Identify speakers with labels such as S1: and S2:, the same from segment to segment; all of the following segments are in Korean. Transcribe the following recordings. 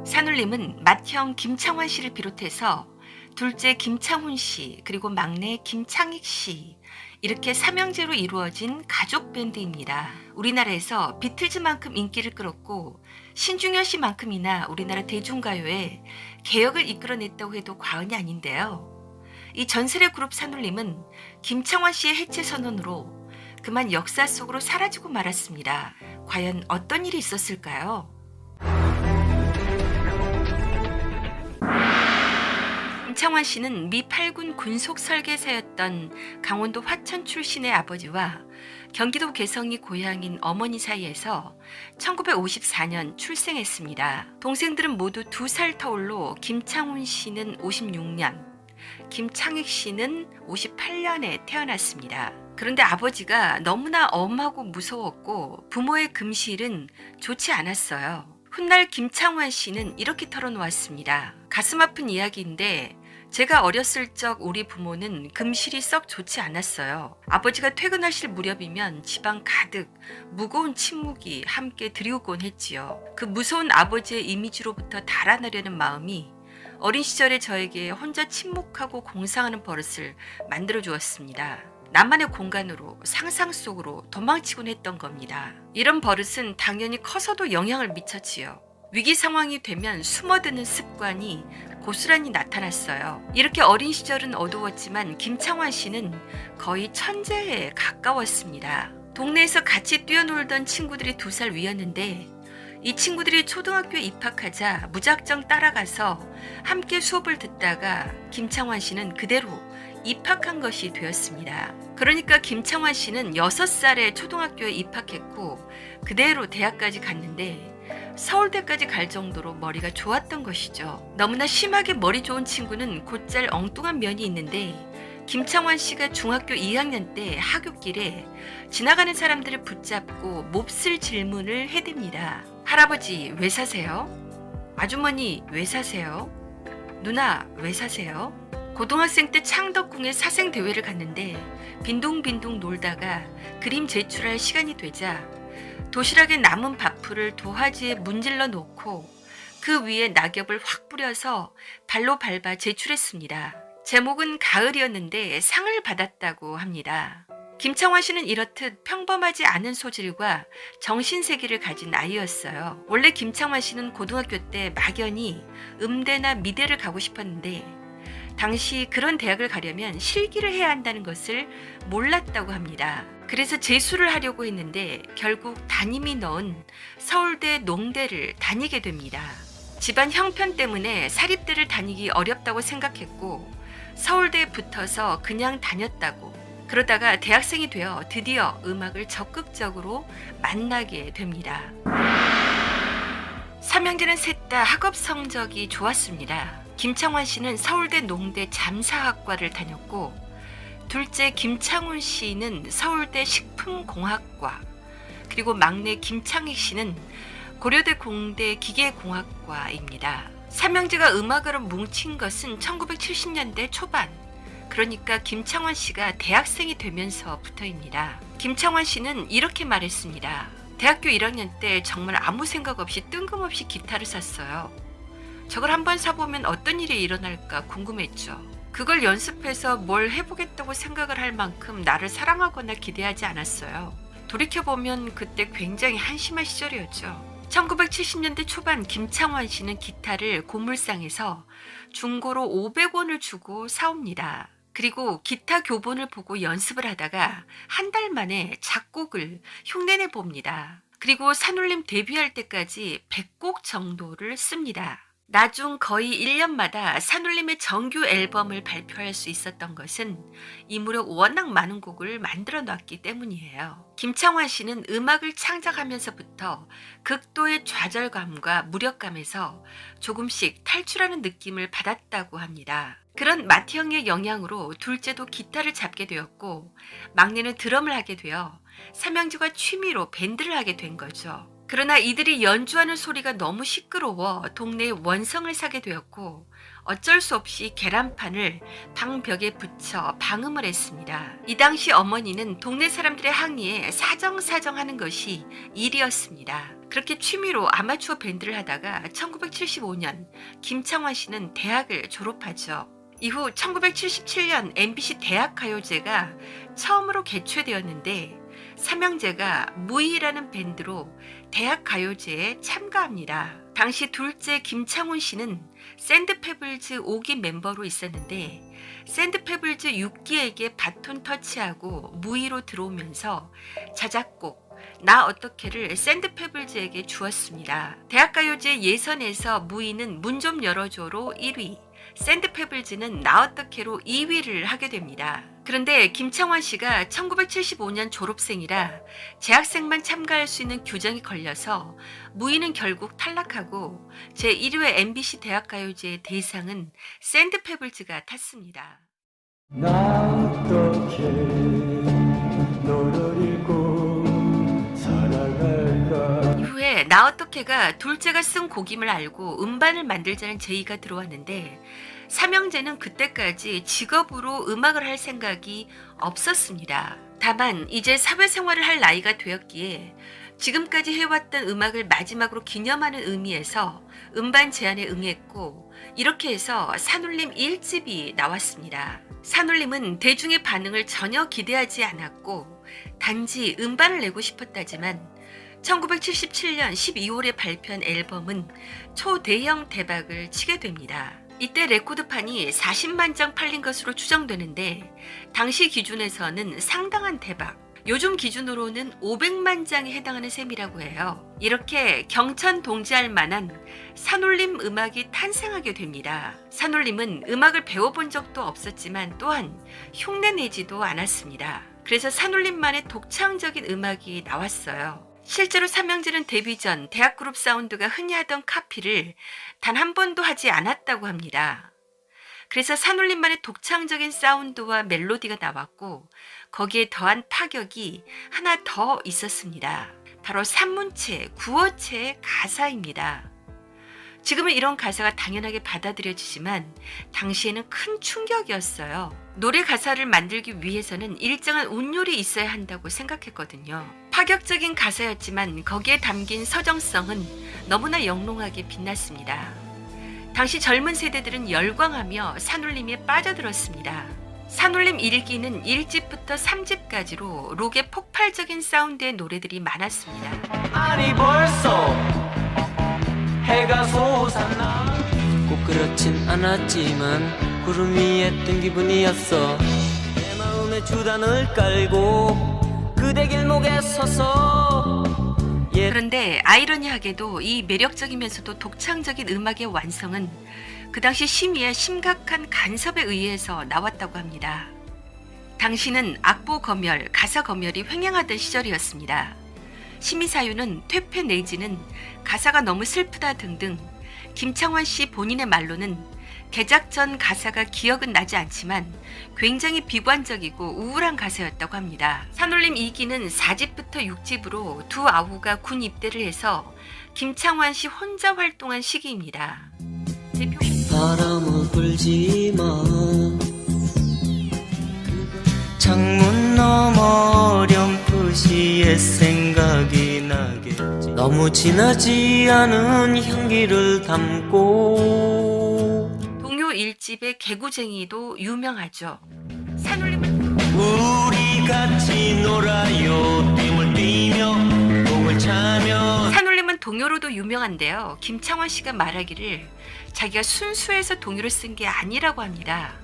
S1: 산울림은 맏형 김창완 씨를 비롯해서 둘째 김창훈 씨, 그리고 막내 김창익 씨, 이렇게 삼형제로 이루어진 가족 밴드입니다. 우리나라에서 비틀즈만큼 인기를 끌었고 신중현 씨만큼이나 우리나라 대중가요에 개혁을 이끌어냈다고 해도 과언이 아닌데요. 이 전설의 그룹 산울림은 김창완 씨의 해체 선언으로 그만 역사 속으로 사라지고 말았습니다. 과연 어떤 일이 있었을까요? 김창완 씨는 미 8군 군속 설계사였던 강원도 화천 출신의 아버지와 경기도 개성이 고향인 어머니 사이에서 1954년 출생했습니다. 동생들은 모두 2살 터울로 김창훈 씨는 56년, 김창익 씨는 58년에 태어났습니다. 그런데 아버지가 너무나 엄하고 무서웠고 부모의 금실은 좋지 않았어요. 훗날 김창완 씨는 이렇게 털어놓았습니다. 가슴 아픈 이야기인데 제가 어렸을 적 우리 부모는 금실이 썩 좋지 않았어요. 아버지가 퇴근하실 무렵이면 집안 가득 무거운 침묵이 함께 드리우곤 했지요. 그 무서운 아버지의 이미지로부터 달아나려는 마음이 어린 시절에 저에게 혼자 침묵하고 공상하는 버릇을 만들어 주었습니다. 나만의 공간으로 상상 속으로 도망치곤 했던 겁니다. 이런 버릇은 당연히 커서도 영향을 미쳤지요. 위기 상황이 되면 숨어드는 습관이 고스란히 나타났어요. 이렇게 어린 시절은 어두웠지만 김창완 씨는 거의 천재에 가까웠습니다. 동네에서 같이 뛰어놀던 친구들이 2살 위였는데 이 친구들이 초등학교에 입학하자 무작정 따라가서 함께 수업을 듣다가 김창완 씨는 그대로 입학한 것이 되었습니다. 그러니까 김창완 씨는 6살에 초등학교에 입학했고 그대로 대학까지 갔는데 서울대까지 갈 정도로 머리가 좋았던 것이죠. 너무나 심하게 머리 좋은 친구는 곧잘 엉뚱한 면이 있는데 김창완 씨가 중학교 2학년 때 하굣길에 지나가는 사람들을 붙잡고 몹쓸 질문을 해댑니다. 할아버지 왜 사세요? 아주머니 왜 사세요? 누나 왜 사세요? 고등학생 때 창덕궁에 사생대회를 갔는데 빈둥빈둥 놀다가 그림 제출할 시간이 되자 도시락에 남은 밥풀을 도화지에 문질러 놓고 그 위에 낙엽을 확 뿌려서 발로 밟아 제출했습니다. 제목은 가을이었는데 상을 받았다고 합니다. 김창완 씨는 이렇듯 평범하지 않은 소질과 정신세계를 가진 아이였어요. 원래 김창완 씨는 고등학교 때 막연히 음대나 미대를 가고 싶었는데 당시 그런 대학을 가려면 실기를 해야 한다는 것을 몰랐다고 합니다. 그래서 재수를 하려고 했는데 결국 담임이 넣은 서울대 농대를 다니게 됩니다. 집안 형편 때문에 사립대를 다니기 어렵다고 생각했고 서울대에 붙어서 그냥 다녔다고. 그러다가 대학생이 되어 드디어 음악을 적극적으로 만나게 됩니다. 삼형제는 셋 다 학업 성적이 좋았습니다. 김창완 씨는 서울대 농대 잠사학과를 다녔고 둘째 김창훈 씨는 서울대 식품공학과, 그리고 막내 김창익 씨는 고려대 공대 기계공학과입니다. 삼형제가 음악으로 뭉친 것은 1970년대 초반, 그러니까 김창완 씨가 대학생이 되면서부터입니다. 김창완 씨는 이렇게 말했습니다. 대학교 1학년 때 정말 아무 생각 없이 뜬금없이 기타를 샀어요. 저걸 한번 사보면 어떤 일이 일어날까 궁금했죠. 그걸 연습해서 뭘 해보겠다고 생각을 할 만큼 나를 사랑하거나 기대하지 않았어요. 돌이켜보면 그때 굉장히 한심한 시절이었죠. 1970년대 초반 김창완 씨는 기타를 고물상에서 중고로 500원을 주고 사옵니다. 그리고 기타 교본을 보고 연습을 하다가 한 달 만에 작곡을 흉내내 봅니다. 그리고 산울림 데뷔할 때까지 100곡 정도를 씁니다. 나중 거의 1년마다 산울림의 정규 앨범을 발표할 수 있었던 것은 이 무렵 워낙 많은 곡을 만들어 놨기 때문이에요. 김창완 씨는 음악을 창작하면서부터 극도의 좌절감과 무력감에서 조금씩 탈출하는 느낌을 받았다고 합니다. 그런 맏형의 영향으로 둘째도 기타를 잡게 되었고 막내는 드럼을 하게 되어 삼형제가 취미로 밴드를 하게 된 거죠. 그러나 이들이 연주하는 소리가 너무 시끄러워 동네에 원성을 사게 되었고 어쩔 수 없이 계란판을 방벽에 붙여 방음을 했습니다. 이 당시 어머니는 동네 사람들의 항의에 사정사정하는 것이 일이었습니다. 그렇게 취미로 아마추어 밴드를 하다가 1975년 김창완 씨는 대학을 졸업하죠. 이후 1977년 MBC 대학가요제가 처음으로 개최되었는데 삼형제가 무희라는 밴드로 대학가요제에 참가합니다. 당시 둘째 김창훈 씨는 샌드페블즈 5기 멤버로 있었는데 샌드페블즈 6기에게 바톤 터치하고 무희로 들어오면서 자작곡 나 어떻게를 샌드페블즈에게 주었습니다. 대학가요제 예선에서 무희는 문 좀 열어줘로 1위, 샌드페블즈는 나 어떻게로 2위를 하게 됩니다. 그런데 김창완 씨가 1975년 졸업생이라 재학생만 참가할 수 있는 규정이 걸려서 무희는 결국 탈락하고 제1회 MBC 대학가요제의 대상은 샌드페블즈가 탔습니다.
S2: 나 어떻게 너를 잊고 살아갈까.
S1: 이후에 나 어떻게가 둘째가 쓴 곡임을 알고 음반을 만들자는 제의가 들어왔는데 삼형제는 그때까지 직업으로 음악을 할 생각이 없었습니다. 다만 이제 사회생활을 할 나이가 되었기에 지금까지 해왔던 음악을 마지막으로 기념하는 의미에서 음반 제안에 응했고 이렇게 해서 산울림 1집이 나왔습니다. 산울림은 대중의 반응을 전혀 기대하지 않았고 단지 음반을 내고 싶었다지만 1977년 12월에 발표한 앨범은 초대형 대박을 치게 됩니다. 이때 레코드판이 40만 장 팔린 것으로 추정되는데 당시 기준에서는 상당한 대박, 요즘 기준으로는 500만 장에 해당하는 셈이라고 해요. 이렇게 경천 동지할 만한 산울림 음악이 탄생하게 됩니다. 산울림은 음악을 배워본 적도 없었지만 또한 흉내내지도 않았습니다. 그래서 산울림만의 독창적인 음악이 나왔어요. 실제로 삼형제는 데뷔 전 대학그룹 사운드가 흔히 하던 카피를 단 한 번도 하지 않았다고 합니다. 그래서 산울림만의 독창적인 사운드와 멜로디가 나왔고 거기에 더한 파격이 하나 더 있었습니다. 바로 산문체, 구어체의 가사입니다. 지금은 이런 가사가 당연하게 받아들여지지만 당시에는 큰 충격이었어요. 노래 가사를 만들기 위해서는 일정한 운율이 있어야 한다고 생각했거든요. 파격적인 가사였지만 거기에 담긴 서정성은 너무나 영롱하게 빛났습니다. 당시 젊은 세대들은 열광하며 산울림에 빠져들었습니다. 산울림 1기는 1집부터 3집까지로 록의 폭발적인 사운드의 노래들이 많았습니다.
S3: 아니 벌써 해가 솟았나. 꼭 그렇진 않았지만 구름 위에 뜬 기분이었어. 내 마음에 주단을 깔고 그대 길목에 서서
S1: 그런데 아이러니하게도 이 매력적이면서도 독창적인 음악의 완성은 그 당시 심의의 심각한 간섭에 의해서 나왔다고 합니다. 당시는 악보 검열, 가사 검열이 횡행하던 시절이었습니다. 심의 사유는 퇴폐 내지는 가사가 너무 슬프다 등등 김창완 씨 본인의 말로는 개작 전 가사가 기억은 나지 않지만 굉장히 비관적이고 우울한 가사였다고 합니다. 산울림 2기는 4집부터 6집으로 두 아우가 군 입대를 해서 김창완 씨 혼자 활동한 시기입니다.
S3: 바람은 불지마 창문 너머 어렴풋이 옛 생각이 나겠지. 너무 진하지 않은 향기를 담고
S1: 동요 1집의 개구쟁이도 유명하죠. 산울림은
S3: 우리 같이 놀아요 춤을 뛰며 곡을 차며.
S1: 산울림은 동요로도 유명한데요. 김창완 씨가 말하기를 자기가 순수해서 동요를 쓴 게 아니라고 합니다.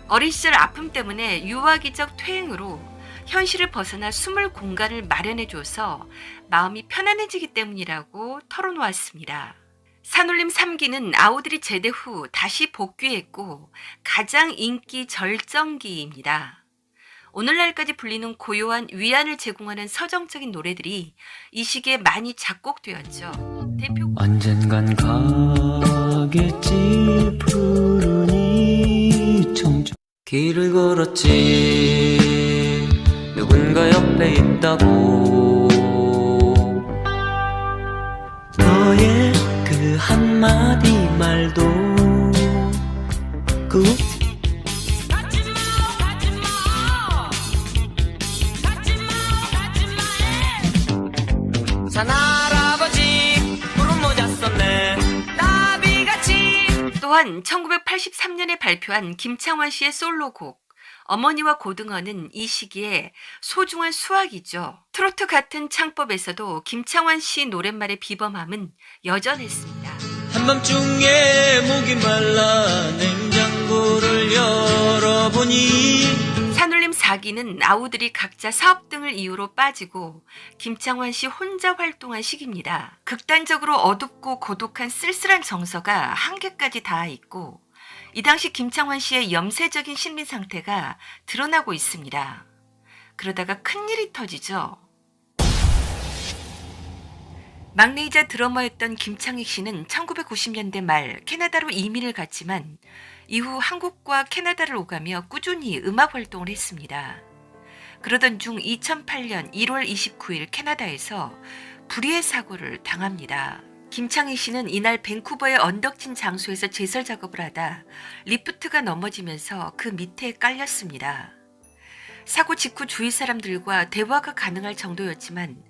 S1: 어린 시절 아픔 때문에 유아기적 퇴행으로 현실을 벗어나 숨을 공간을 마련해줘서 마음이 편안해지기 때문이라고 털어놓았습니다. 산울림 3기는 아우들이 제대 후 다시 복귀했고 가장 인기 절정기입니다. 오늘날까지 불리는 고요한 위안을 제공하는 서정적인 노래들이 이 시기에 많이 작곡되었죠. 대표
S3: 언젠간 가겠지 푸른 이 청주. 길을 걸었지 누군가 옆에 있다고. 너의 그 한마디 말도 그 산 할아버지
S1: 또한 1983년에 발표한 김창완 씨의 솔로곡 어머니와 고등어는 이 시기에 소중한 수확이죠. 트로트 같은 창법에서도 김창완 씨 노랫말의 비범함은 여전했습니다.
S3: 한밤중에 목이 말라 냉장고를 열어보니
S1: 산울림 4기는 아우들이 각자 사업 등을 이유로 빠지고 김창완 씨 혼자 활동한 시기입니다. 극단적으로 어둡고 고독한 쓸쓸한 정서가 한계까지 닿아 있고 이 당시 김창완 씨의 염세적인 심리 상태가 드러나고 있습니다. 그러다가 큰일이 터지죠. 막내이자 드러머였던 김창익 씨는 1990년대 말 캐나다로 이민을 갔지만 이후 한국과 캐나다를 오가며 꾸준히 음악 활동을 했습니다. 그러던 중 2008년 1월 29일 캐나다에서 불의의 사고를 당합니다. 김창익 씨는 이날 밴쿠버의 언덕진 장소에서 제설 작업을 하다 리프트가 넘어지면서 그 밑에 깔렸습니다. 사고 직후 주위 사람들과 대화가 가능할 정도였지만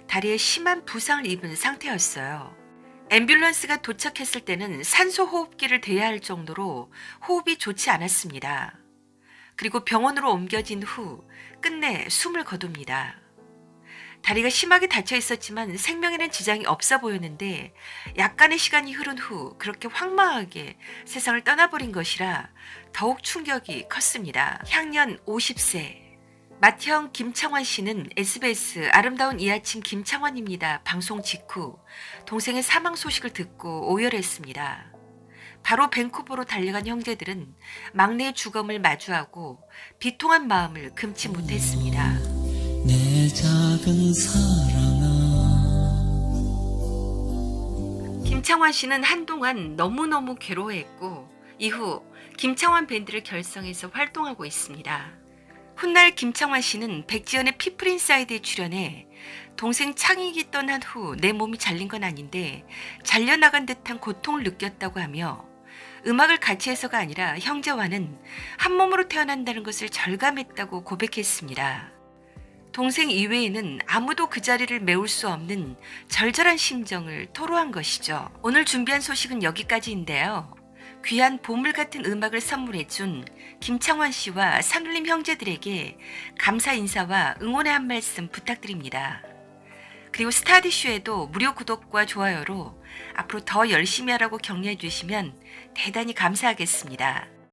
S1: 다리에 심한 부상을 입은 상태였어요. 앰뷸런스가 도착했을 때는 산소 호흡기를 대야 할 정도로 호흡이 좋지 않았습니다. 그리고 병원으로 옮겨진 후 끝내 숨을 거둡니다. 다리가 심하게 다쳐 있었지만 생명에는 지장이 없어 보였는데 약간의 시간이 흐른 후 그렇게 황망하게 세상을 떠나버린 것이라 더욱 충격이 컸습니다. 향년 50세. 맏형 김창완 씨는 SBS 아름다운 이 아침 김창완입니다 방송 직후 동생의 사망 소식을 듣고 오열했습니다. 바로 밴쿠버로 달려간 형제들은 막내의 죽음을 마주하고 비통한 마음을 금치 못했습니다.
S3: 내 작은 사랑아.
S1: 김창완 씨는 한동안 너무너무 괴로워했고 이후 김창완 밴드를 결성해서 활동하고 있습니다. 훗날 김창완 씨는 백지연의 피플 인사이드에 출연해 동생 창익이 떠난 후 내 몸이 잘린 건 아닌데 잘려나간 듯한 고통을 느꼈다고 하며 음악을 같이 해서가 아니라 형제와는 한 몸으로 태어난다는 것을 절감했다고 고백했습니다. 동생 이외에는 아무도 그 자리를 메울 수 없는 절절한 심정을 토로한 것이죠. 오늘 준비한 소식은 여기까지인데요. 귀한 보물 같은 음악을 선물해준 김창완 씨와 산울림 형제들에게 감사 인사와 응원의 한 말씀 부탁드립니다. 그리고 스타디쇼에도 무료 구독과 좋아요로 앞으로 더 열심히 하라고 격려해 주시면 대단히 감사하겠습니다.